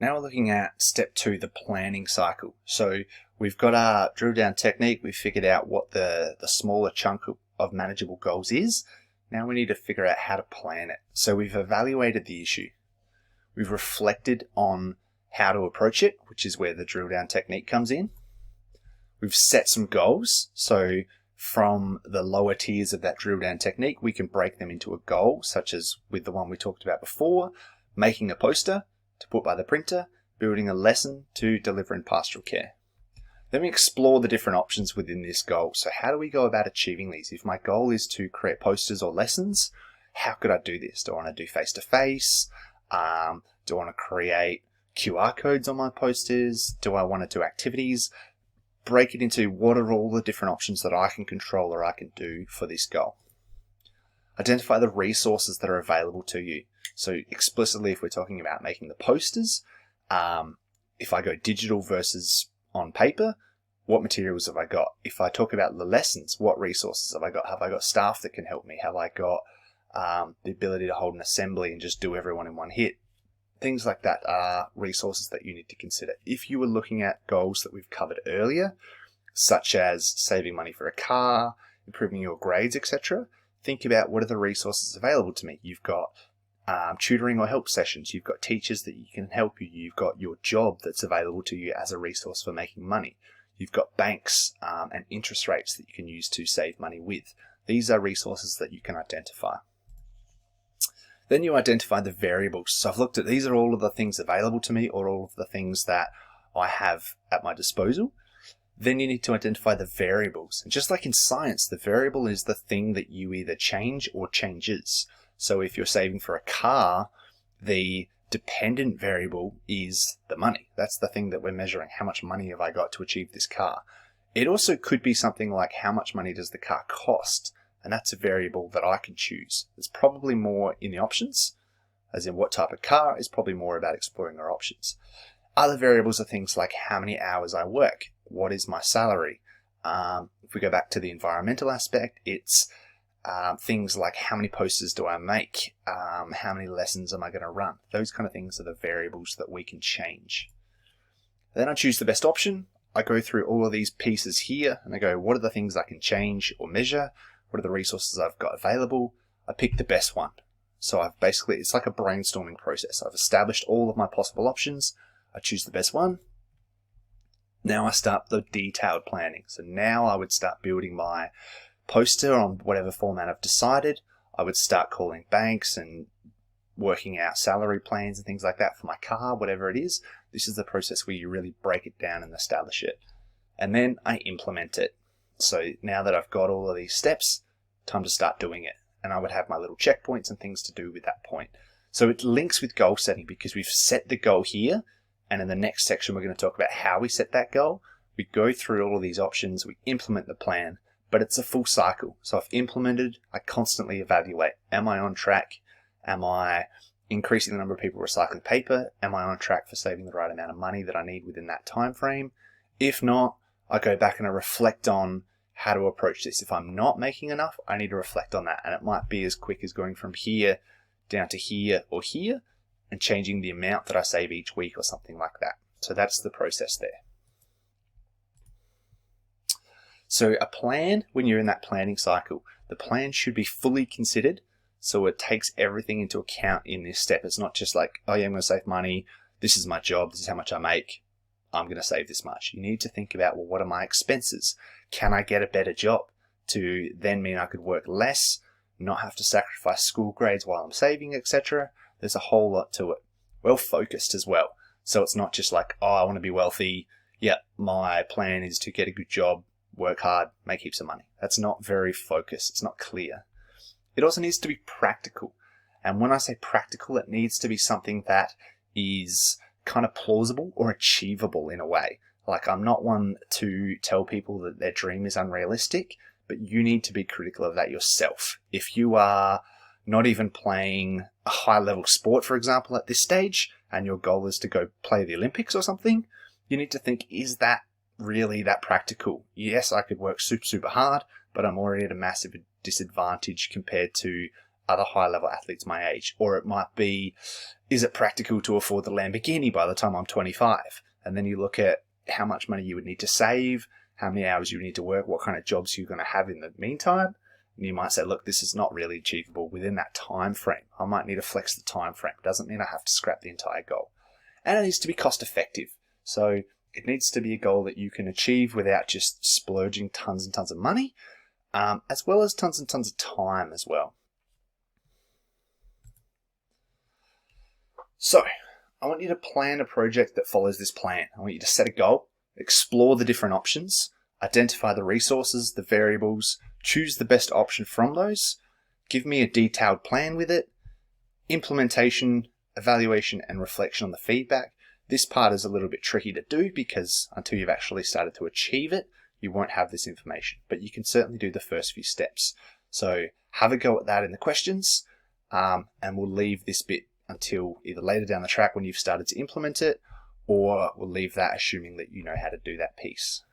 Now we're looking at step 2, the planning cycle. So we've got our drill down technique. We've figured out what the smaller chunk of manageable goals is. Now we need to figure out how to plan it. So we've evaluated the issue. We've reflected on how to approach it, which is where the drill down technique comes in. We've set some goals. So from the lower tiers of that drill down technique, we can break them into a goal, such as with the one we talked about before, making a poster to put by the printer, building a lesson to deliver in pastoral care. Then we explore the different options within this goal. So how do we go about achieving these? If my goal is to create posters or lessons, how could I do this? Do I want to do face-to-face? Do I want to create QR codes on my posters? Do I want to do activities? Break it into what are all the different options that I can control or I can do for this goal. Identify the resources that are available to you. So explicitly, if we're talking about making the posters, if I go digital versus on paper, what materials have I got? If I talk about the lessons, what resources have I got? Have I got staff that can help me? Have I got the ability to hold an assembly and just do everyone in one hit? Things like that are resources that you need to consider. If you were looking at goals that we've covered earlier, such as saving money for a car, improving your grades, etc., think about what are the resources available to me. You've got tutoring or help sessions. You've got teachers that you can help you. You've got your job that's available to you as a resource for making money. You've got banks and interest rates that you can use to save money with. These are resources that you can identify. Then you identify the variables. So I've looked at these are all of the things available to me or all of the things that I have at my disposal. Then you need to identify the variables. And just like in science, the variable is the thing that you either change or changes. So if you're saving for a car, the dependent variable is the money. That's the thing that we're measuring. How much money have I got to achieve this car? It also could be something like how much money does the car cost? And that's a variable that I can choose. It's probably more in the options, as in what type of car is probably more about exploring our options. Other variables are things like how many hours I work. What is my salary? If we go back to the environmental aspect, it's things like how many posters do I make? How many lessons am I going to run? Those kind of things are the variables that we can change. Then I choose the best option. I go through all of these pieces here and I go, what are the things I can change or measure? What are the resources I've got available? I pick the best one. So I've basically, it's like a brainstorming process. I've established all of my possible options. I choose the best one. Now I start the detailed planning. So now I would start building my poster on whatever format I've decided. I would start calling banks and working out salary plans and things like that for my car, whatever it is. This is the process where you really break it down and establish it. And then I implement it. So now that I've got all of these steps, time to start doing it. And I would have my little checkpoints and things to do with that point. So it links with goal setting because we've set the goal here. And in the next section, we're going to talk about how we set that goal. We go through all of these options, we implement the plan, but it's a full cycle. So I've implemented, I constantly evaluate. Am I on track? Am I increasing the number of people recycling paper? Am I on track for saving the right amount of money that I need within that time frame? If not, I go back and I reflect on how to approach this. If I'm not making enough, I need to reflect on that. And it might be as quick as going from here down to here or here and changing the amount that I save each week or something like that. So that's the process there. So a plan, when you're in that planning cycle, the plan should be fully considered. So it takes everything into account in this step. It's not just like, oh yeah, I'm going to save money. This is my job. This is how much I make. I'm going to save this much. You need to think about, well, what are my expenses? Can I get a better job to then mean I could work less, not have to sacrifice school grades while I'm saving, etc.? There's a whole lot to it. Well focused as well. So it's not just like, oh, I want to be wealthy. Yeah, my plan is to get a good job, work hard, make heaps of money. That's not very focused. It's not clear. It also needs to be practical. And when I say practical, it needs to be something that is kind of plausible or achievable in a way. Like, I'm not one to tell people that their dream is unrealistic, but you need to be critical of that yourself. If you are not even playing a high level sport, for example, at this stage, and your goal is to go play the Olympics or something, you need to think, is that really that practical? Yes, I could work super hard, but I'm already at a massive disadvantage compared to other high-level athletes my age. Or it might be, is it practical to afford the Lamborghini by the time I'm 25? And then you look at how much money you would need to save, how many hours you need to work, what kind of jobs you're going to have in the meantime. And you might say, look, this is not really achievable within that time frame. I might need to flex the time frame. Doesn't mean I have to scrap the entire goal. And it needs to be cost effective. So it needs to be a goal that you can achieve without just splurging tons and tons of money, as well as tons and tons of time as well. So I want you to plan a project that follows this plan. I want you to set a goal, explore the different options, identify the resources, the variables, choose the best option from those, give me a detailed plan with it, implementation, evaluation, and reflection on the feedback. This part is a little bit tricky to do because until you've actually started to achieve it, you won't have this information, but you can certainly do the first few steps. So have a go at that in the questions, and we'll leave this bit until either later down the track when you've started to implement it, or we'll leave that assuming that you know how to do that piece.